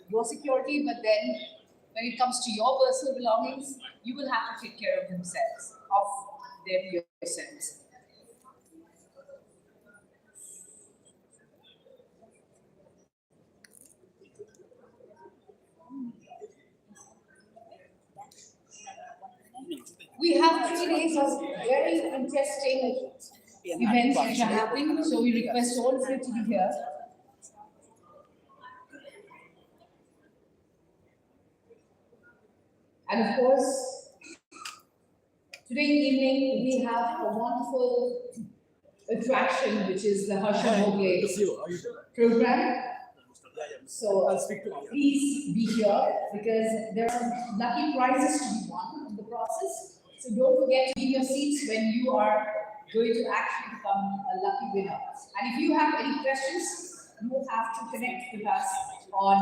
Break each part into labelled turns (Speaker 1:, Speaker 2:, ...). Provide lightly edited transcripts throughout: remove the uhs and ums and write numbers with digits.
Speaker 1: your security, but then when it comes to your personal belongings, you will have to take care of themselves, of them yourselves. We have 3 days of very interesting events which are happening, so we request all of you to be here. And of course, today evening we have a wonderful attraction, which is the Harsha Bhogle program. So please be here because there are lucky prizes to be won in the process. So don't forget to be in your seats when you are going to actually become a lucky winner. And if you have any questions, you have to connect with us on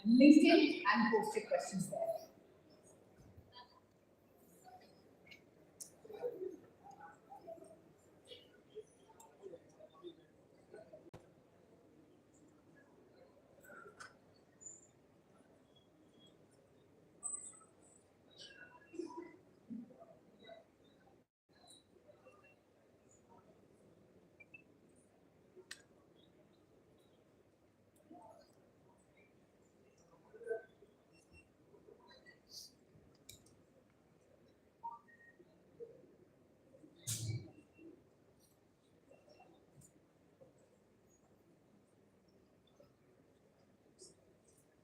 Speaker 1: LinkedIn and post your questions there.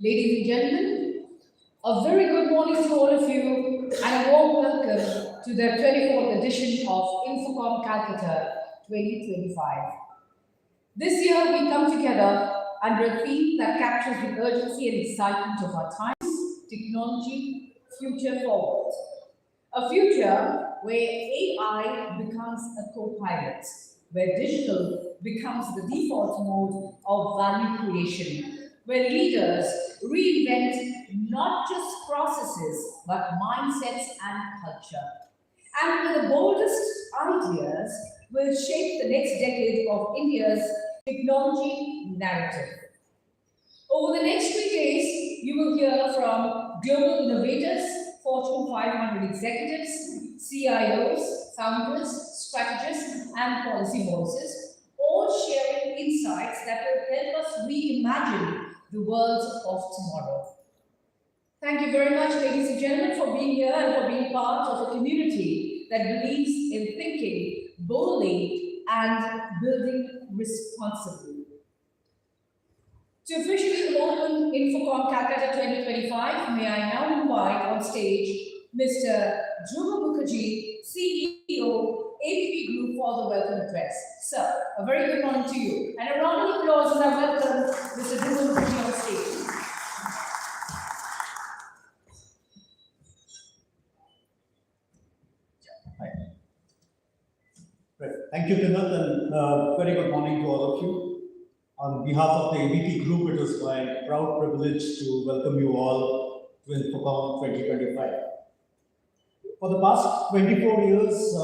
Speaker 1: Ladies and gentlemen, a very good morning to all of you and a warm welcome to the 24th edition of INFOCOMM Calcutta 2025. This year we come together under a theme that captures the urgency and excitement of our times: technology, future forward. A future where AI becomes a co-pilot, where digital becomes the default mode of value creation, where leaders reinvent not just processes but mindsets and culture, and where the boldest ideas will shape the next decade of India's technology narrative. Over the next 3 days, you will hear from global innovators, Fortune 500 executives, CIOs, founders, strategists, and policy voices, all sharing insights that will help us reimagine the world of tomorrow. Thank you very much, ladies and gentlemen, for being here and for being part of a community that believes in thinking boldly and building responsibly. To officially open INFOCOMM Calcutta 2025, may I now invite on stage Mr. Dhruva Mukherjee, CEO, ABP Group, for the welcome address. Sir, a very good morning to you. And a round of applause as I welcome Mr. Dhruva Mukherjee on stage.
Speaker 2: Right. Thank you, Tinath, and very good morning to all of you. On behalf of the ABP Group, it is my proud privilege to welcome you all to INFOCOMM 2025. For the past 24 years,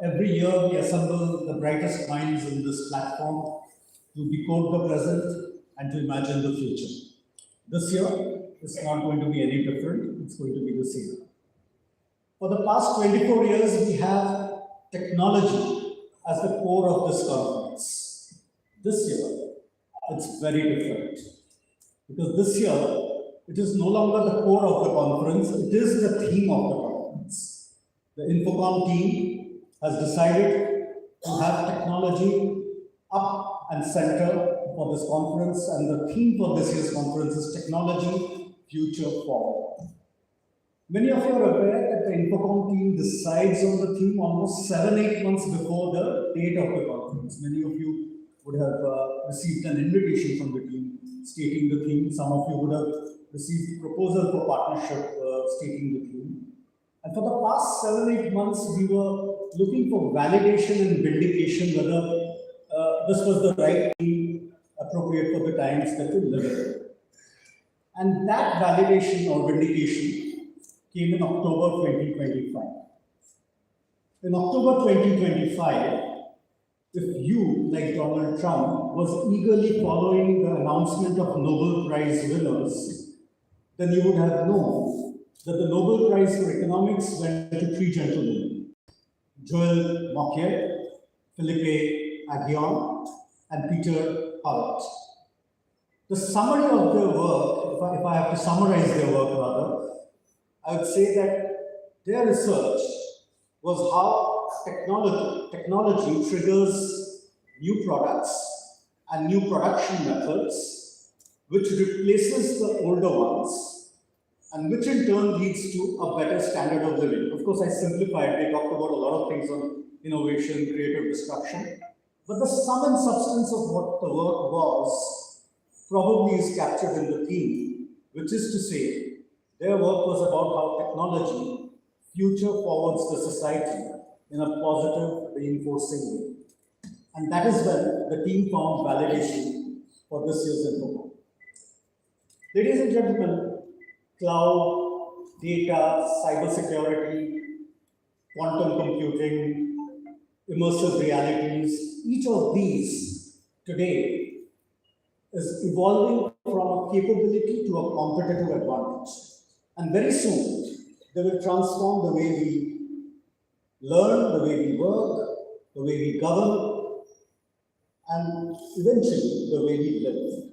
Speaker 2: every year we assemble the brightest minds in this platform to decode the present and to imagine the future. This year, it's not going to be any different. It's going to be the same. For the past 24 years, we have technology as the core of this conference. This year, it's very different. Because this year, it is no longer the core of the conference, it is the theme of the conference. The INFOCOMM team has decided to have technology up and center for this conference, and the theme for this year's conference is Technology, Future Forward. Many of you are aware that the INFOCOMM team decides on the theme almost 7-8 months before the date of the conference. Many of you would have received an invitation from the team stating the theme. Some of you would have received proposal for partnership stating the theme. And for the past 7-8 months, we were looking for validation and vindication whether this was the right theme appropriate for the times that we live in. And that validation or vindication came in October 2025. In October 2025, if you, like Donald Trump, was eagerly following the announcement of Nobel Prize winners, then you would have known that the Nobel Prize for Economics went to three gentlemen, Joel Mokyr, Philippe Aghion, and Peter Hyatt. The summary of their work, if I have to summarize their work rather, I would say that their research was how technology triggers new products and new production methods, which replaces the older ones, and which in turn leads to a better standard of living. Of course, I simplified. They talked about a lot of things on innovation, creative destruction, but the sum and substance of what the work was probably is captured in the theme, which is to say, their work was about how technology future forwards the society in a positive, reinforcing way. And that is when the team found validation for this year's INFOCOMM. Ladies and gentlemen, cloud, data, cybersecurity, quantum computing, immersive realities, each of these today is evolving from a capability to a competitive advantage. And very soon, they will transform the way we learn, the way we work, the way we govern, and eventually the way we live.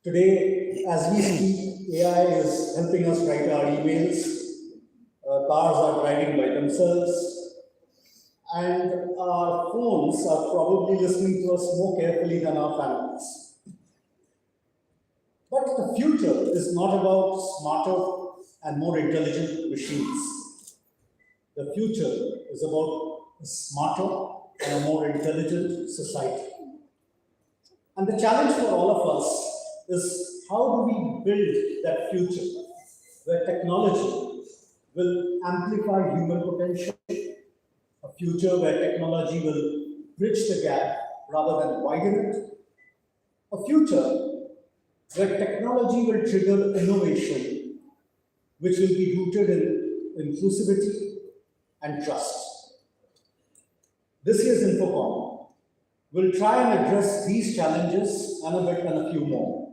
Speaker 2: Today, as we speak, AI is helping us write our emails, cars are driving by themselves, and our phones are probably listening to us more carefully than our families. But the future is not about smarter and more intelligent machines. The future is about a smarter and a more intelligent society. And the challenge for all of us is how do we build that future where technology will amplify human potential, a future where technology will bridge the gap rather than widen it, a future where technology will trigger innovation, which will be rooted in inclusivity and trust. This year's INFOCOMM will try and address these challenges and a few more.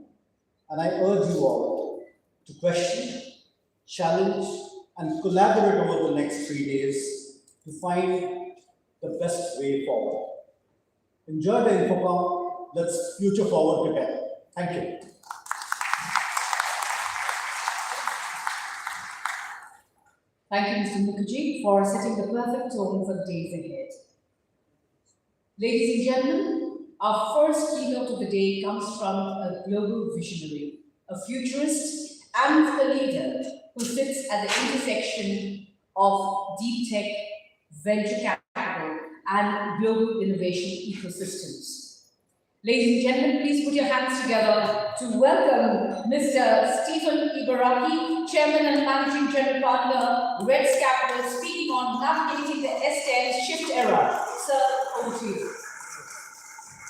Speaker 2: And I urge you all to question, challenge, and collaborate over the next 3 days to find the best way forward. Enjoy the INFOCOMM. Let's future forward together. Thank you.
Speaker 1: Thank you, Mr. Mukherjee, for setting the perfect tone for the days ahead. Ladies and gentlemen, our first keynote of the day comes from a global visionary, a futurist, and a leader who sits at the intersection of deep tech, venture capital, and global innovation ecosystems. Ladies and gentlemen, please put your hands together to welcome Mr. Stephen Ibaraki, Chairman and Managing General Partner, Reds Capital, speaking on navigating the S10 shift era. Sir, over to you.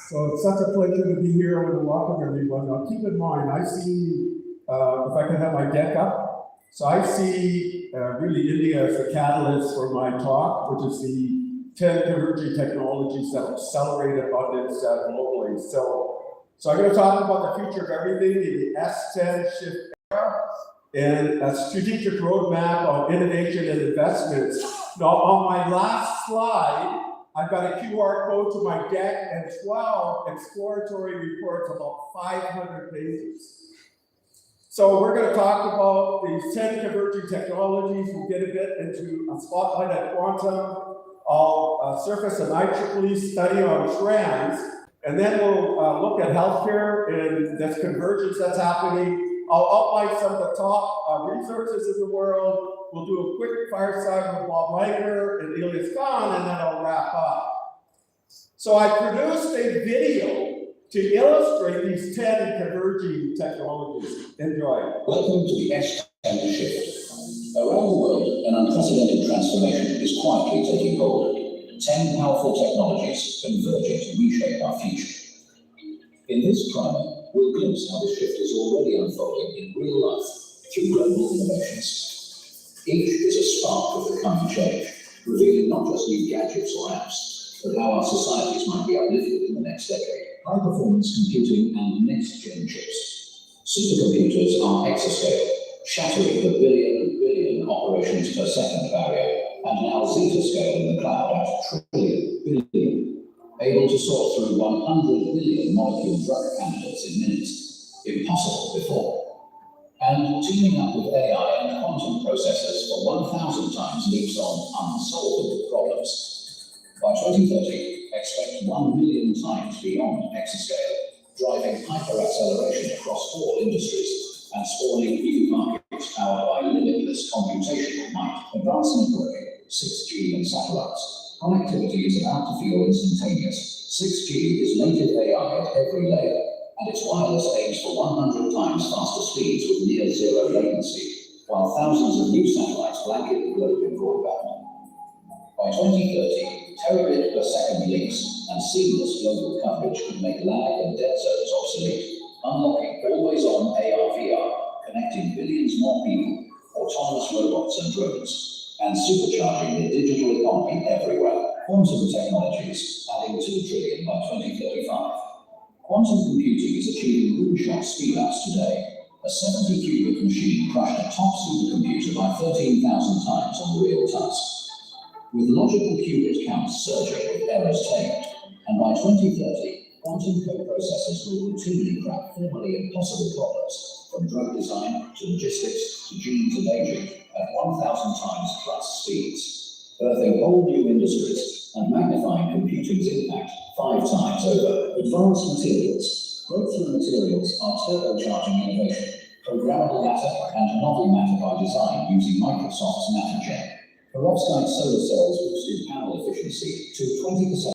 Speaker 3: So it's such a pleasure to be here. I want to welcome everyone. Now keep in mind, I see, if I can have my deck up. So I see really India as the catalyst for my talk, which is the 10 converging technologies that accelerate abundance globally. So I'm going to talk about the future of everything in the S10 shift era and a strategic roadmap on innovation and investments. Now on my last slide, I've got a QR code to my deck and 12 exploratory reports, about 500 pages. So we're going to talk about these 10 converging technologies. We'll get a bit into a spotlight at quantum. I'll surface an IEEE study on trends, and then we'll look at healthcare and this convergence that's happening. I'll outline some of the top resources in the world. We'll do a quick fireside with Bob Leiker and Elias Khan, and then I'll wrap up. So I produced a video to illustrate these 10 converging technologies. Enjoy.
Speaker 4: Welcome to the S10 shift. Around the world, an unprecedented transformation is quietly taking hold. 10 powerful technologies converging to reshape our future. In this primer, we'll glimpse how this shift is already unfolding in real life through global innovations. Each is a spark of the coming change, revealing not just new gadgets or apps, but how our societies might be uplifted in the next decade. High-performance computing and next-gen chips. Supercomputers are exascale, shattering the billion operations per second barrier, and now zetascale in the cloud at billion, able to sort through 100 billion molecule drug candidates in minutes. Impossible before. And teaming up with AI and quantum processors for 1,000 times leaps on unsolvable problems. By 2030, expect 1 million times beyond exascale, driving hyper-acceleration across all industries and spawning new markets powered by limitless computational might. Advanced networking, 6G and satellites. Connectivity is about to feel instantaneous. 6G is native AI at every layer, and its wireless aims for 100 times faster speeds with near zero latency, while thousands of new satellites blanket the globe in broadband. By 2030, terabit per second links and seamless global coverage could make lag and dead zones obsolete, unlocking always-on AR/VR, connecting billions more people, autonomous robots and drones, and supercharging the digital economy everywhere. Quantum technologies, adding 2 trillion by 2035. Quantum computing is achieving moonshot speedups today. A 70-qubit machine crushed a top supercomputer by 13,000 times on real tasks, with logical qubit counts surging with errors tamed. And by 2030, quantum coprocessors will routinely crack formerly impossible problems, from drug design to logistics to genes and aging, at 1,000 times plus speeds, birthing whole new industries and magnifying computing's impact 5 times over. Advanced materials. Breakthrough materials are turbocharging innovation, programmable matter and novel matter by design using Microsoft's MatterGen. Perovskite solar cells boosted panel efficiency to 20%